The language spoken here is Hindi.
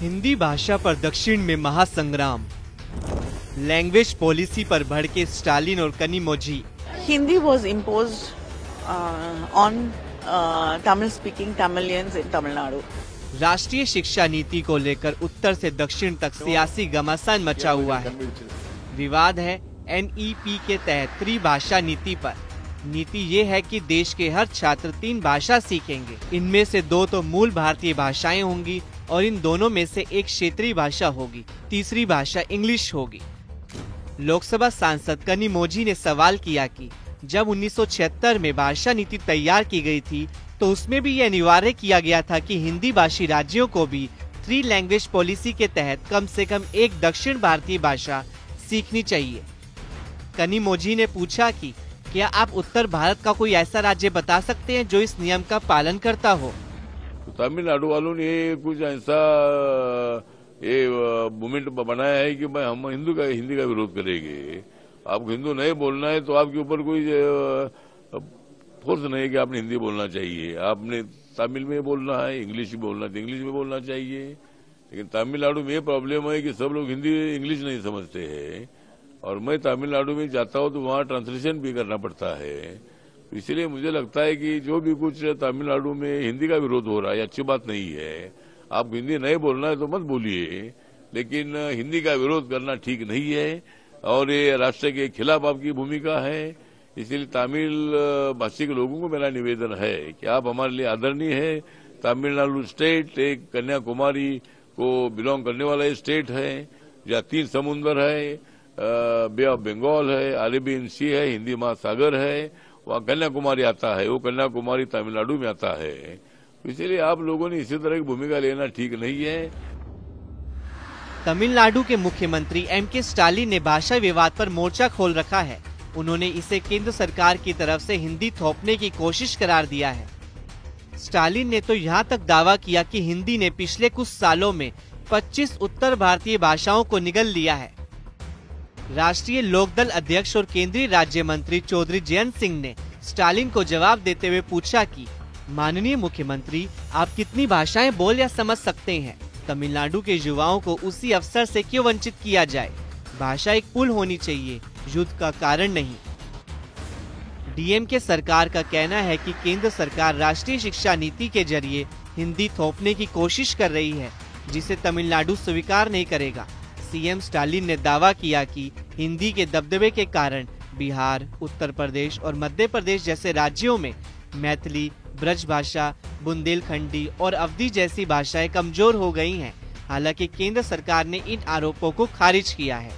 हिंदी भाषा पर दक्षिण में महासंग्राम, लैंग्वेज पॉलिसी पर भड़के स्टालिन और Kanimozhi. Hindi was imposed on Tamil speaking Tamilians in Tamil Nadu. राष्ट्रीय शिक्षा नीति को लेकर उत्तर से दक्षिण तक सियासी घमासान मचा हुआ है। विवाद है NEP के तहत त्रिभाषा नीति पर। नीति ये है कि देश के हर छात्र 3 भाषा सीखेंगे। इनमें से 2 तो मूल भारतीय भाषाएं होंगी और इन दोनों में से एक क्षेत्रीय भाषा होगी, तीसरी भाषा इंग्लिश होगी। लोकसभा सांसद कनिमोझी ने सवाल किया कि जब 1976 में भाषा नीति तैयार की गई थी तो उसमें भी ये अनिवार्य किया गया था कि हिंदी भाषी राज्यों को भी 3 लैंग्वेज पॉलिसी के तहत कम से कम एक दक्षिण भारतीय भाषा सीखनी चाहिए। कनिमोझी ने पूछा कि क्या आप उत्तर भारत का कोई ऐसा राज्य बता सकते हैं जो इस नियम का पालन करता हो? तो तमिलनाडु वालों ने कुछ ऐसा मूवमेंट बनाया है कि भाई हम हिंदी का विरोध करेंगे। आपको हिंदू नहीं बोलना है तो आपके ऊपर कोई फोर्स नहीं है कि आपने हिंदी बोलना चाहिए। आपने तमिल में बोलना है, इंग्लिश भी बोलना है तो इंग्लिश में बोलना चाहिए। लेकिन तमिलनाडु में ये प्रॉब्लम है कि सब लोग हिंदी इंग्लिश नहीं समझते हैं और मैं तमिलनाडु में जाता हूँ तो वहाँ ट्रांसलेशन भी करना पड़ता है। तो इसलिए मुझे लगता है कि जो भी कुछ तमिलनाडु में हिंदी का विरोध हो रहा है अच्छी बात नहीं है। आप हिंदी नहीं बोलना है तो मत बोलिए, लेकिन हिंदी का विरोध करना ठीक नहीं है और ये राष्ट्र के खिलाफ आपकी भूमिका है। इसलिए तमिल भाषी के लोगों को मेरा निवेदन है कि आप हमारे लिए आदरणीय है। तमिलनाडु स्टेट एक कन्याकुमारी को बिलोंग करने वाला स्टेट है जहाँ 3 समुद्र है, बे ऑफ बंगाल है, अरेबियन सी है, हिंदी महासागर है, वहाँ कन्याकुमारी आता है। वो कन्याकुमारी तमिलनाडु में आता है। इसलिए आप लोगों ने इसी तरह की भूमिका लेना ठीक नहीं है। तमिलनाडु के मुख्यमंत्री M.K. स्टालिन ने भाषा विवाद पर मोर्चा खोल रखा है। उन्होंने इसे केंद्र सरकार की तरफ से हिंदी थोपने की कोशिश करार दिया है। स्टालिन ने तो यहाँ तक दावा किया कि हिंदी ने पिछले कुछ सालों में 25 उत्तर भारतीय भाषाओं को निगल लिया है। राष्ट्रीय लोकदल अध्यक्ष और केंद्रीय राज्य मंत्री चौधरी जयंत सिंह ने स्टालिन को जवाब देते हुए पूछा कि माननीय मुख्यमंत्री, आप कितनी भाषाएं बोल या समझ सकते हैं? तमिलनाडु के युवाओं को उसी अवसर से क्यों वंचित किया जाए? भाषा एक पुल होनी चाहिए, युद्ध का कारण नहीं। DMK सरकार का कहना है कि केंद्र सरकार राष्ट्रीय शिक्षा नीति के जरिए हिंदी थोपने की कोशिश कर रही है, जिसे तमिलनाडु स्वीकार नहीं करेगा। CM स्टालिन ने दावा किया कि हिंदी के दबदबे के कारण बिहार, उत्तर प्रदेश और मध्य प्रदेश जैसे राज्यों में मैथिली, ब्रज भाषा, बुंदेलखंडी और अवधी जैसी भाषाएं कमजोर हो गई हैं। हालांकि केंद्र सरकार ने इन आरोपों को खारिज किया है।